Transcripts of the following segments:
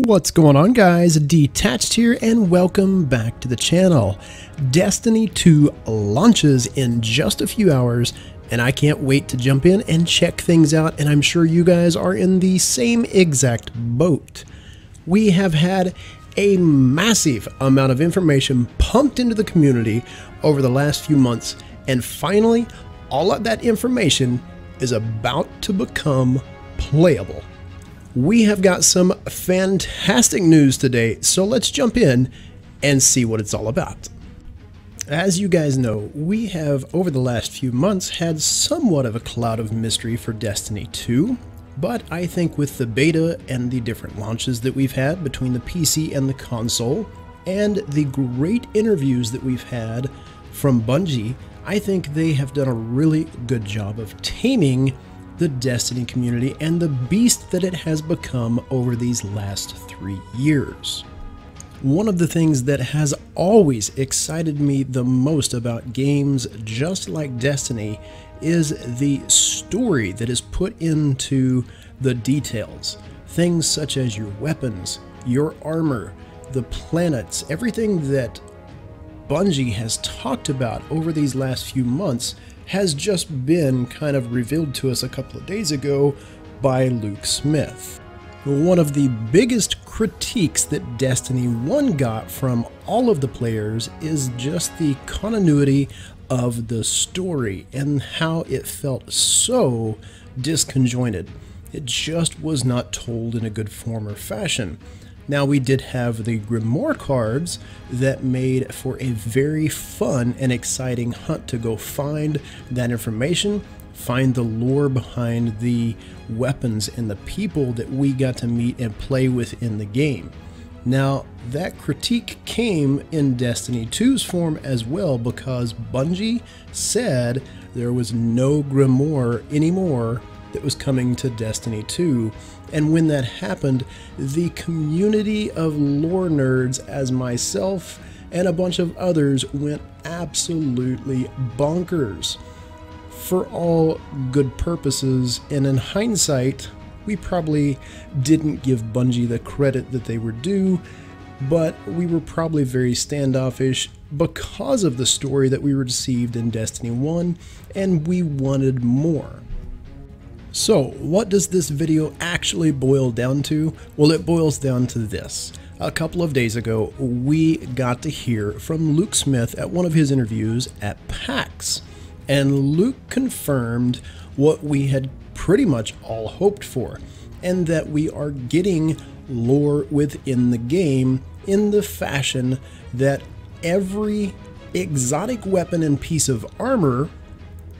What's going on, guys? Detached here, and welcome back to the channel. Destiny 2 launches in just a few hours, and I can't wait to jump in and check things out, and I'm sure you guys are in the same exact boat. We have had a massive amount of information pumped into the community over the last few months, and finally, all of that information is about to become playable. We have got some fantastic news today, so let's jump in and see what it's all about. As you guys know, we have over the last few months had somewhat of a cloud of mystery for Destiny 2, but I think with the beta and the different launches that we've had between the PC and the console, and the great interviews that we've had from Bungie, I think they have done a really good job of taming the Destiny community and the beast that it has become over these last 3 years. One of the things that has always excited me the most about games just like Destiny is the story that is put into the details. Things such as your weapons, your armor, the planets, everything that Bungie has talked about over these last few months has just been kind of revealed to us a couple of days ago by Luke Smith. One of the biggest critiques that Destiny 1 got from all of the players is just the continuity of the story and how it felt so disconjointed. It just was not told in a good form or fashion. Now, we did have the Grimoire cards that made for a very fun and exciting hunt to go find that information, find the lore behind the weapons and the people that we got to meet and play with in the game. Now, that critique came in Destiny 2's form as well, because Bungie said there was no Grimoire anymore that was coming to Destiny 2, and when that happened, the community of lore nerds as myself and a bunch of others went absolutely bonkers. For all good purposes, and in hindsight, we probably didn't give Bungie the credit that they were due, but we were probably very standoffish because of the story that we received in Destiny 1, and we wanted more. So, what does this video actually boil down to? Well, it boils down to this. A couple of days ago, we got to hear from Luke Smith at one of his interviews at PAX, and Luke confirmed what we had pretty much all hoped for, and that we are getting lore within the game in the fashion that every exotic weapon and piece of armor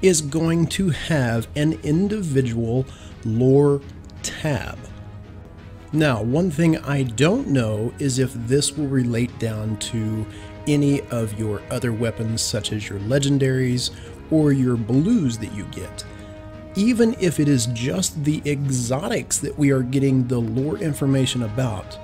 is going to have an individual lore tab. Now, one thing I don't know is if this will relate down to any of your other weapons, such as your legendaries or your blues that you get. Even if it is just the exotics that we are getting the lore information about,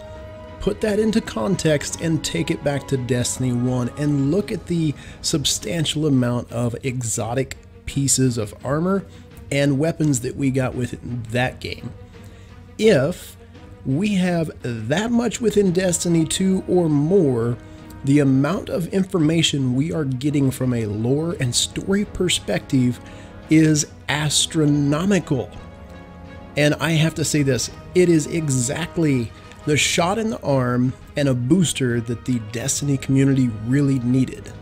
put that into context and take it back to Destiny 1 and look at the substantial amount of exotic pieces of armor and weapons that we got within that game. If we have that much within Destiny 2 or more, the amount of information we are getting from a lore and story perspective is astronomical. And I have to say this, it is exactly the shot in the arm and a booster that the Destiny community really needed.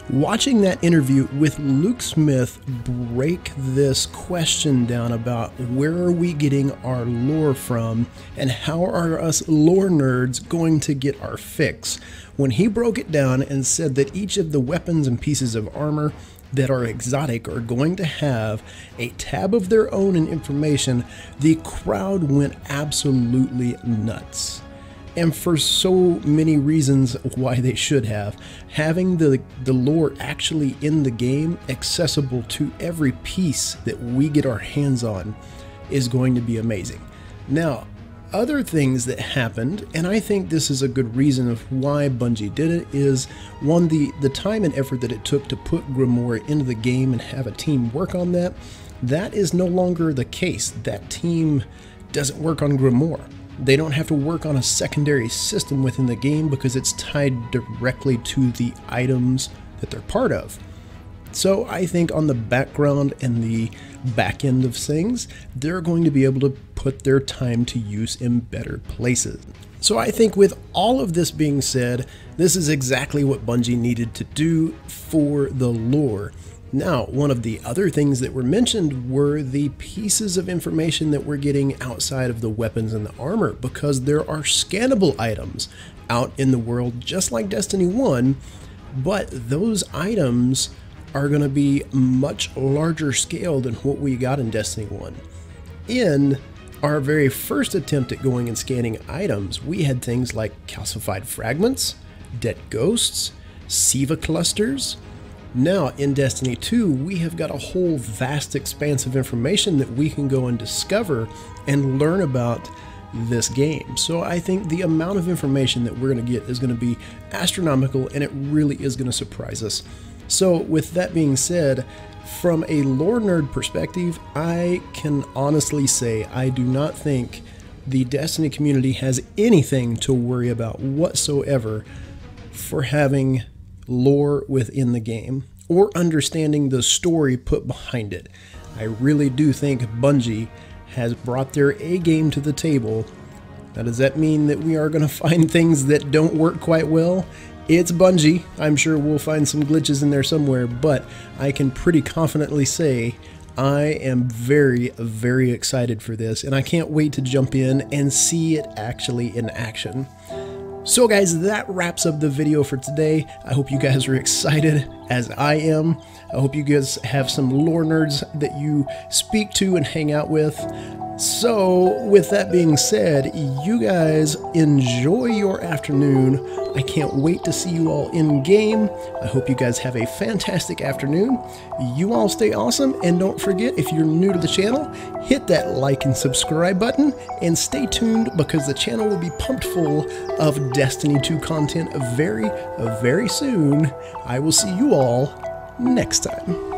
Watching that interview with Luke Smith break this question down about where are we getting our lore from and how are us lore nerds going to get our fix, when he broke it down and said that each of the weapons and pieces of armor that are exotic are going to have a tab of their own and information, the crowd went absolutely nuts. And for so many reasons why they should have. Having the lore actually in the game, accessible to every piece that we get our hands on, is going to be amazing. Now, other things that happened, and I think this is a good reason of why Bungie did it, is one, the time and effort that it took to put Grimoire into the game and have a team work on that. That is no longer the case. That team doesn't work on Grimoire. They don't have to work on a secondary system within the game because it's tied directly to the items that they're part of. So I think on the background and the back end of things, they're going to be able to put their time to use in better places. So I think with all of this being said, this is exactly what Bungie needed to do for the lore. Now, one of the other things that were mentioned were the pieces of information that we're getting outside of the weapons and the armor, because there are scannable items out in the world just like Destiny 1, but those items are going to be much larger scale than what we got in Destiny 1. In our very first attempt at going and scanning items, we had things like calcified fragments, dead ghosts, SIVA clusters. Now in Destiny 2, we have got a whole vast expanse of information that we can go and discover and learn about this game. So I think the amount of information that we're going to get is going to be astronomical, and it really is going to surprise us. So with that being said, from a lore nerd perspective, I can honestly say I do not think the Destiny community has anything to worry about whatsoever for having lore within the game or understanding the story put behind it. I really do think Bungie has brought their A game to the table. Now, does that mean that we are going to find things that don't work quite well? It's Bungie. I'm sure we'll find some glitches in there somewhere, but I can pretty confidently say I am very, very excited for this, and I can't wait to jump in and see it actually in action. So guys, that wraps up the video for today. I hope you guys are excited as I am. I hope you guys have some lore nerds that you speak to and hang out with. So with that being said, you guys enjoy your afternoon. I can't wait to see you all in game. I hope you guys have a fantastic afternoon. You all stay awesome, and don't forget, if you're new to the channel, hit that like and subscribe button, and stay tuned because the channel will be pumped full of Destiny 2 content very, very soon. I will see you all next time.